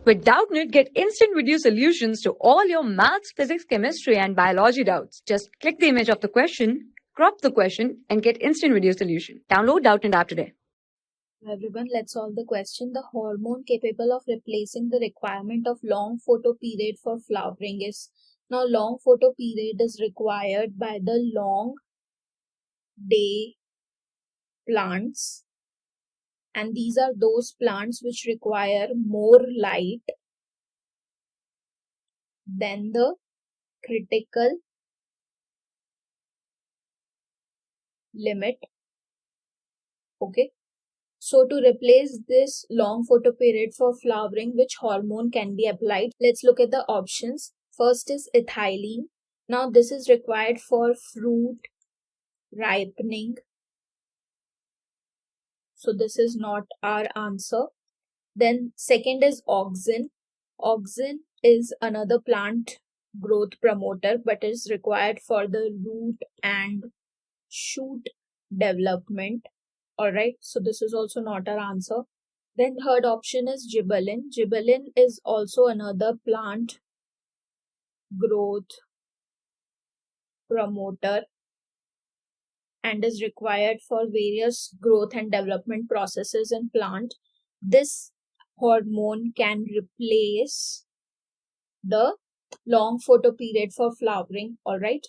With Doubtnut, get instant video solutions to all your maths, physics, chemistry, and biology doubts. Just click the image of the question, crop the question, and get instant video solution. Download Doubtnut app today. Everyone, let's solve the question. The hormone capable of replacing the requirement of long photoperiod for flowering is. Now, long photoperiod is required by the long day plants, and these are those plants which require more light than the critical limit. Okay. So to replace this long photoperiod for flowering, which hormone can be applied? Let's look at the options. First is ethylene. Now this is required for fruit ripening. So this is not our answer. Then second is auxin. Auxin is another plant growth promoter, but is required for the root and shoot development. Alright, so this is also not our answer. Then third option is gibberellin. Gibberellin is also another plant growth promoter and is required for various growth and development processes in plant. This hormone can replace the long photoperiod for flowering. Alright,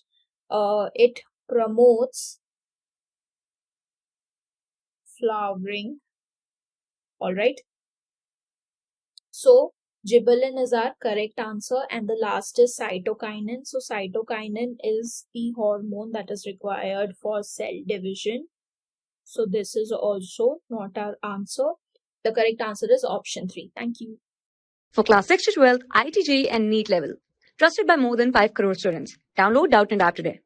it promotes flowering. Alright, so gibberellin is our correct answer, and the last is cytokinin. So cytokinin is the hormone that is required for cell division. So this is also not our answer. The correct answer is option 3. Thank you. For class 6 to 12, IIT JEE and NEET level. Trusted by more than 5 crore students. Download Doubtnut app today.